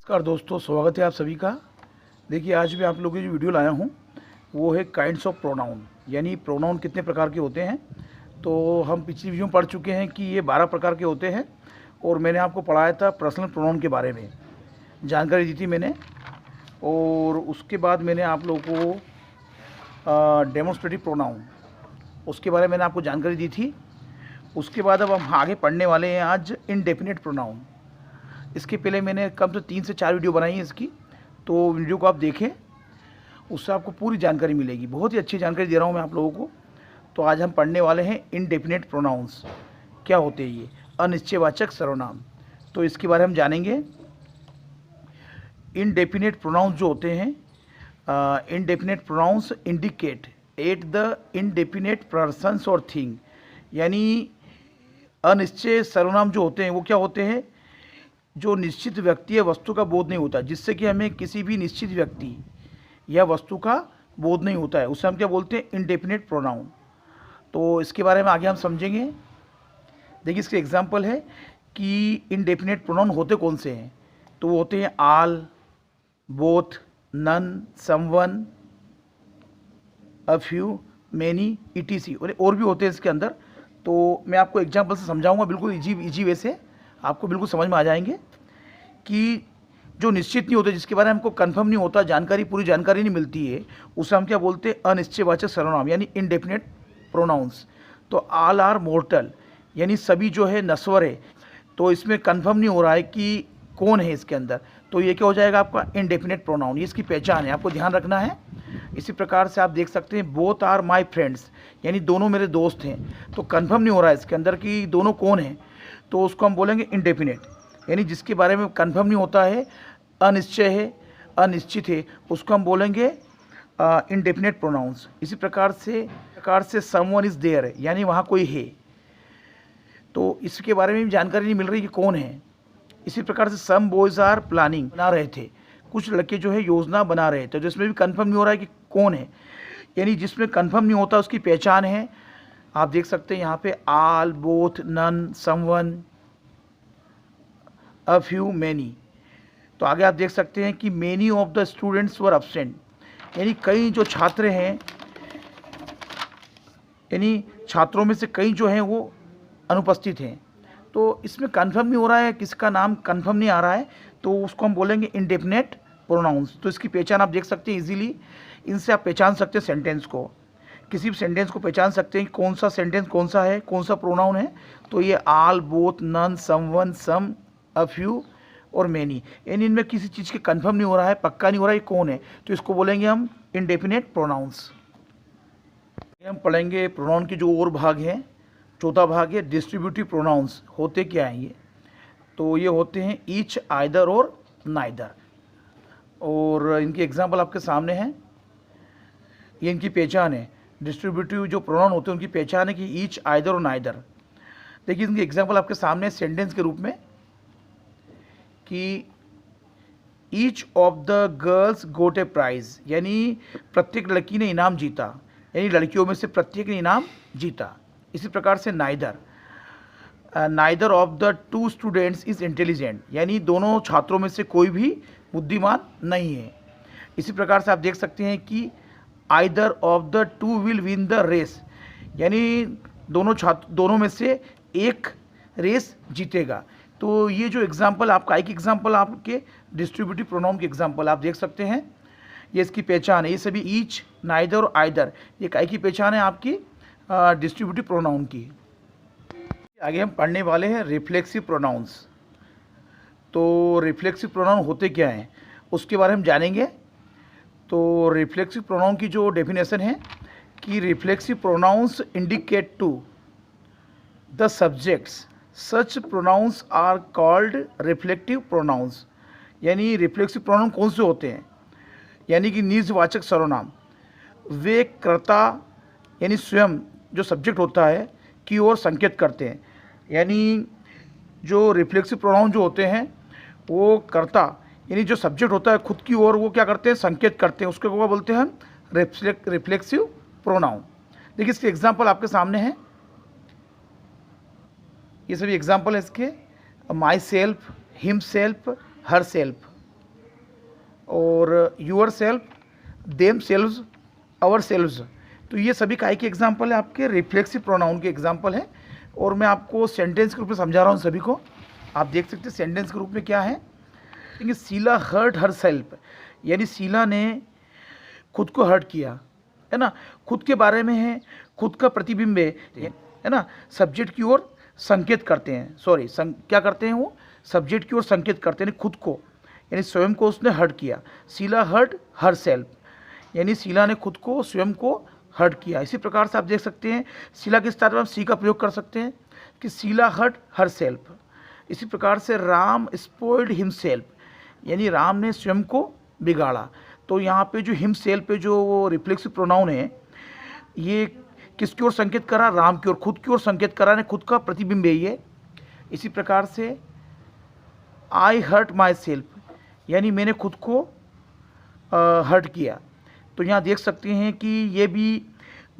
नमस्कार दोस्तों, स्वागत है आप सभी का। देखिए, आज मैं आप लोगों की जो वीडियो लाया हूँ वो है काइंड्स ऑफ प्रोनाउन, यानी प्रोनाउन कितने प्रकार के होते हैं। तो हम पिछली वीडियो में पढ़ चुके हैं कि ये 12 प्रकार के होते हैं और मैंने आपको पढ़ाया था पर्सनल प्रोनाउन के बारे में, जानकारी दी थी मैंने। और उसके बाद मैंने आप लोगों को डेमोन्स्ट्रेटिव प्रोनाउन, उसके बारे में मैंने आपको जानकारी दी थी। उसके बाद अब हम आगे पढ़ने वाले हैं आज इनडेफिनिट प्रोनाउन। इसके पहले मैंने कम से 3 से 4 वीडियो बनाई है इसकी, तो वीडियो को आप देखें, उससे आपको पूरी जानकारी मिलेगी। बहुत ही अच्छी जानकारी दे रहा हूँ मैं आप लोगों को। तो आज हम पढ़ने वाले हैं इनडेफिनिट प्रोनाउंस। क्या होते हैं ये? अनिश्चयवाचक सर्वनाम। तो इसके बारे में हम जानेंगे। इनडेफिनिट प्रोनाउंस जो होते हैं, indefinite pronouns indicate at the indefinite persons और थिंग, यानी अनिश्चय सर्वनाम जो होते हैं वो क्या होते हैं? जो निश्चित व्यक्ति या वस्तु का बोध नहीं होता, जिससे कि हमें किसी भी निश्चित व्यक्ति या वस्तु का बोध नहीं होता है, उसे हम क्या बोलते हैं? Indefinite pronoun. तो इसके बारे में आगे हम समझेंगे। देखिए, इसके एग्जांपल है कि इनडेफिनिट प्रोनाउन होते कौन से हैं। तो वो होते हैं all, both, none, someone, a few, many, ETC, और भी होते हैं इसके अंदर। तो मैं आपको एग्जांपल से समझाऊंगा, बिल्कुल इजी वे से आपको बिल्कुल समझ में आ जाएंगे कि जो निश्चित नहीं होते, जिसके बारे में हमको कंफर्म नहीं होता, जानकारी, पूरी जानकारी नहीं मिलती है, उसे हम क्या बोलते हैं? अनिश्चयवाचक सर्वनाम, यानी इनडेफिनिट प्रोनाउंस। तो आल आर मोर्टल, यानी सभी जो है नश्वर है। तो इसमें कंफर्म नहीं हो रहा है कि कौन है इसके अंदर, तो ये क्या हो जाएगा? आपका इनडेफिनिट प्रोनाउन। ये इसकी पहचान है, आपको ध्यान रखना है। इसी प्रकार से आप देख सकते हैं बोथ आर माई फ्रेंड्स, यानी दोनों मेरे दोस्त हैं। तो कंफर्म नहीं हो रहा है इसके अंदर कि दोनों कौन हैं, तो उसको हम बोलेंगे इनडेफिनिट, यानी जिसके बारे में कंफर्म नहीं होता है, अनिश्चय है, अनिश्चित है, उसको हम बोलेंगे इनडेफिनिट प्रोनाउंस। इसी प्रकार से समवन इज़ देयर, यानी वहाँ कोई है, तो इसके बारे में भी जानकारी नहीं मिल रही कि कौन है। इसी प्रकार से सम बॉयज़ आर प्लानिंग, बना रहे थे, कुछ लड़के जो है योजना बना रहे थे, जिसमें भी कंफर्म नहीं हो रहा है कि कौन है, यानी जिसमें कंफर्म नहीं होता उसकी पहचान है। आप देख सकते हैं यहाँ पे all, both, none, someone, a few, many. तो आगे आप देख सकते हैं कि many of the students were absent, यानी कई जो छात्र हैं, यानी छात्रों में से कई जो हैं वो अनुपस्थित हैं। तो इसमें कंफर्म नहीं हो रहा है, किसका नाम कंफर्म नहीं आ रहा है, तो उसको हम बोलेंगे इनडेफिनिट प्रोनाउंस। तो इसकी पहचान आप देख सकते हैं इजीली, इनसे आप पहचान सकते हैं सेंटेंस को, किसी भी सेंटेंस को पहचान सकते हैं कौन सा सेंटेंस कौन सा है, कौन सा प्रोनाउन है। तो ये all, both, none, someone, some, a few और मैनी, यानी इनमें किसी चीज़ के कंफर्म नहीं हो रहा है, पक्का नहीं हो रहा है कौन है, तो इसको बोलेंगे हम इनडेफिनिट प्रोनाउंस। हम पढ़ेंगे प्रोनाउन के जो और भाग हैं। चौथा भाग है डिस्ट्रीब्यूटिव प्रोनाउंस। होते क्या हैं ये? तो ये होते हैं ईच, आइदर और नाइदर, और इनकी एग्जांपल आपके सामने हैं। ये इनकी पहचान है। डिस्ट्रीब्यूटिव जो प्रोनाउन होते हैं उनकी पहचान है कि ईच, आइदर और नाइदर। देखिए, इनकी एग्जांपल आपके सामने सेंटेंस के रूप में कि each of the girls got a prize, यानी प्रत्येक लड़की ने इनाम जीता, यानी लड़कियों में से प्रत्येक ने इनाम जीता। इसी प्रकार से neither of the to students is intelligent, यानी दोनों छात्रों में से कोई भी बुद्धिमान नहीं है। इसी प्रकार से आप देख सकते हैं कि either of the two will win the race, यानी दोनों में से एक रेस जीतेगा। तो ये जो एग्जाम्पल आपका एक एग्जाम्पल आपके डिस्ट्रीब्यूटिव प्रोनाउन के एग्जाम्पल आप देख सकते हैं। ये इसकी पहचान है, ये सभी ईच, नाइदर और आइदर, ये काय की पहचान है आपकी डिस्ट्रीब्यूटिव प्रोनाउन की। आगे हम पढ़ने वाले हैं रिफ्लेक्सिव प्रोनाउंस। तो रिफ्लेक्सिव प्रोनाउन होते क्या हैं उसके बारे में जानेंगे। तो रिफ्लेक्सिव प्रोनाउन की जो डेफिनेशन है कि reflexive pronouns indicate to the subjects, such pronouns are called reflective pronouns, यानी रिफ्लेक्सिव प्रोनाउन कौन से होते हैं? यानी कि निजवाचक सर्वनाम, वे कर्ता यानी स्वयं जो सब्जेक्ट होता है की ओर संकेत करते हैं। यानी जो रिफ्लेक्सिव प्रोनाउन जो होते हैं वो कर्ता यानी जो सब्जेक्ट होता है खुद की ओर वो क्या करते हैं? संकेत करते हैं। उसको क्या बोलते हैं हम? Reflexive pronoun. देखिए, इसके एग्जाम्पल आपके सामने हैं, ये सभी एग्जाम्पल है इसके। Myself, himself, herself. और yourself, themselves, ourselves. तो ये सभी काय के एग्जाम्पल है, आपके रिफ्लेक्सिव प्रोनाउन के एग्जाम्पल है। और मैं आपको सेंटेंस के रूप में समझा रहा हूँ सभी को। आप देख सकते हैं सेंटेंस के रूप में क्या है। देखिए, शीला हर्ट हर सेल्फ, यानी शीला ने खुद को हर्ट किया, है ना। खुद के बारे में है, खुद का प्रतिबिंब है ना। सब्जेक्ट की ओर संकेत करते हैं, क्या करते हैं वो, सब्जेक्ट की ओर संकेत करते हैं, खुद को, यानी स्वयं को उसने हर्ट किया। शीला हर्ट हर सेल्फ, यानी शीला ने खुद को, स्वयं को हर्ट किया। इसी प्रकार से आप देख सकते हैं शीला के स्थान पर आप सी का प्रयोग कर सकते हैं कि शीला हर्ट हर सेल्फ। इसी प्रकार से राम स्पॉइल्ड हिमसेल्फ, यानी राम ने स्वयं को बिगाड़ा। तो यहाँ पे जो हिमसेल्फ पे जो वो रिफ्लेक्सिव प्रोनाउन है, ये किसकी ओर संकेत करा, राम की ओर, खुद की ओर संकेत करा, ने खुद का प्रतिबिंब है ये। इसी प्रकार से आई हर्ट माई सेल्फ, यानी मैंने खुद को हर्ट किया। तो यहाँ देख सकते हैं कि ये भी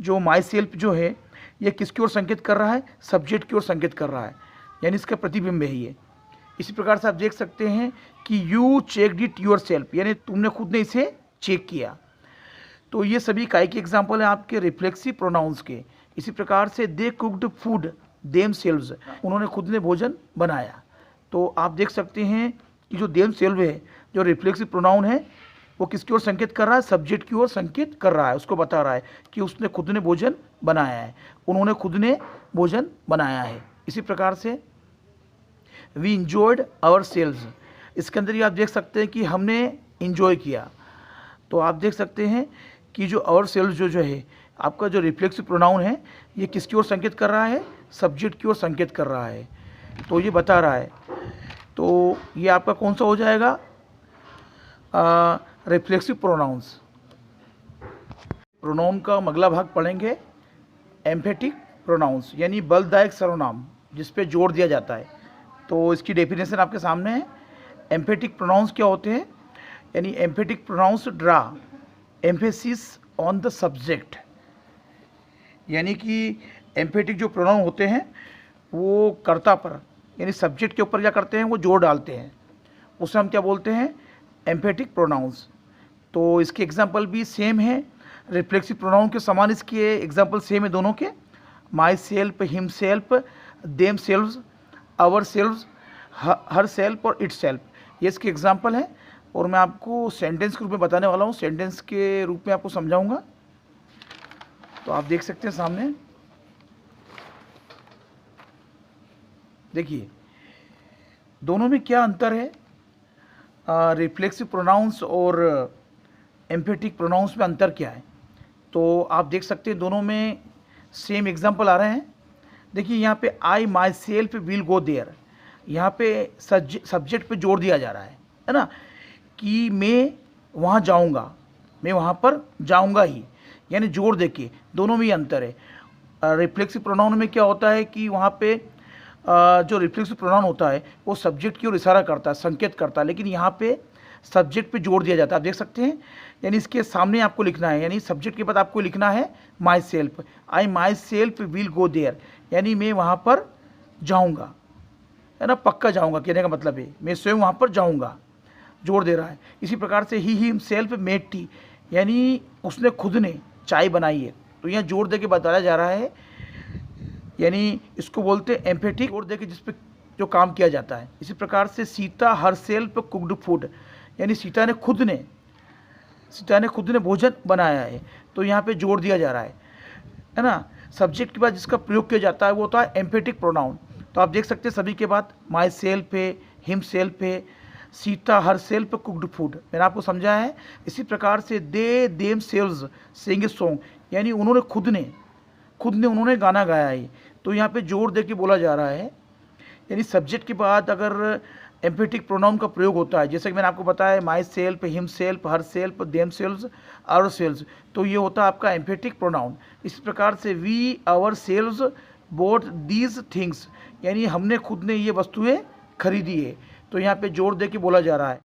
जो माई सेल्फ जो है, ये किसकी ओर संकेत कर रहा है, सब्जेक्ट की ओर संकेत कर रहा है, यानी इसका प्रतिबिंब है ये। इसी प्रकार से आप देख सकते हैं कि you checked it your self, यानी तुमने खुद ने इसे चेक किया। तो ये सभी काय के एग्जाम्पल हैं आपके रिफ्लेक्सिव प्रोनाउंस के। इसी प्रकार से दे कुक्ड फूड देम सेल्व्स, उन्होंने खुद ने भोजन बनाया। तो आप देख सकते हैं कि जो देम सेल्व है, जो रिफ्लेक्सिव प्रोनाउन है, वो किसकी ओर संकेत कर रहा है, सब्जेक्ट की ओर संकेत कर रहा है, उसको बता रहा है कि उसने खुद ने भोजन बनाया है, उन्होंने खुद ने भोजन बनाया है। इसी प्रकार से वी इंजॉयड आवर सेल्व्स, इसके अंदर ही आप देख सकते हैं कि हमने इंजॉय किया। तो आप देख सकते हैं कि जो आवर सेल्व्स जो है आपका जो रिफ्लेक्सिव प्रोनाउन है, ये किसकी ओर संकेत कर रहा है, सब्जेक्ट की ओर संकेत कर रहा है। तो ये बता रहा है। तो ये आपका कौन सा हो जाएगा, रिफ्लेक्सिव प्रोनाउंस। प्रोनाउन का अगला भाग पढ़ेंगे एम्फेटिक प्रोनाउंस, यानी बलदायक सर्वनाम जिस पे जोर दिया जाता है। तो इसकी डेफिनेशन आपके सामने है। एम्फेटिक प्रोनाउंस क्या होते हैं, यानी emphatic pronouns draw emphasis on the subject, यानी कि एम्फेटिक जो प्रोनाउन होते हैं वो कर्ता पर, यानी सब्जेक्ट के ऊपर क्या करते हैं, वो जोर डालते हैं, उसे हम क्या बोलते हैं, एम्फेटिक प्रोनाउंस। तो इसके एग्जाम्पल भी सेम है, रिफ्लेक्सिव प्रोनाउन के समान इसके एग्जाम्पल सेम है दोनों के। Myself, himself, themselves, ourselves, herself और इट सेल्फ, ये इसके एग्जाम्पल हैं। और मैं आपको सेंटेंस के रूप में बताने वाला हूँ, सेंटेंस के रूप में आपको समझाऊंगा। तो आप देख सकते हैं सामने, देखिए दोनों में क्या अंतर है, रिफ्लेक्सिव प्रोनाउंस और एम्फेटिक प्रोनाउंस में अंतर क्या है। तो आप देख सकते हैं दोनों में सेम एग्जाम्पल आ रहे हैं। देखिए यहाँ पे I myself will go there, यहाँ पे सब्जेक्ट पे जोर दिया जा रहा है ना, कि मैं वहाँ जाऊँगा, मैं वहाँ पर जाऊँगा ही, यानी जोर देके। दोनों में ही अंतर है। रिफ्लेक्सिव प्रोनाउन में क्या होता है कि वहाँ पे जो रिफ्लेक्सिव प्रोनाउन होता है वो सब्जेक्ट की ओर इशारा करता है, संकेत करता है, लेकिन यहाँ पे सब्जेक्ट पे जोर दिया जाता है। आप देख सकते हैं, यानी इसके सामने आपको लिखना है, यानी सब्जेक्ट के बाद आपको लिखना है myself, I myself will go there, यानी मैं वहाँ पर जाऊँगा, है ना, पक्का जाऊँगा, कहने का मतलब है मैं स्वयं वहाँ पर जाऊँगा, जोर दे रहा है। इसी प्रकार से ही हिमसेल्फ मेड टी, यानी उसने खुद ने चाय बनाई है। तो यहाँ जोर दे के बताया जा रहा है, यानी इसको बोलते हैं एम्फेटिक, जोर दे के जिस पे जो काम किया जाता है। इसी प्रकार से Sita herself cooked food, यानी सीता ने खुद ने भोजन बनाया है। तो यहाँ पे जोर दिया जा रहा है ना। सब्जेक्ट के बाद जिसका प्रयोग किया जाता है वो होता है एम्फेटिक प्रोनाउन। तो आप देख सकते हैं सभी के बाद माई सेल्फ है, हिम सेल्फ है, Sita herself cooked food, मैंने आपको समझाया है। इसी प्रकार से they themselves sing a song, यानी उन्होंने खुद ने उन्होंने गाना गाया है। तो यहाँ पे जोर दे के बोला जा रहा है, यानी सब्जेक्ट के बाद अगर एम्फेटिक प्रोनाउन का प्रयोग होता है, जैसे कि मैंने आपको बताया myself, himself, herself, themselves, ourselves, तो ये होता है आपका एम्फेटिक प्रोनाउन। इस प्रकार से we ourselves bought these things, यानी हमने खुद ने ये वस्तुएं खरीदी है। तो यहाँ पे जोर दे के बोला जा रहा है।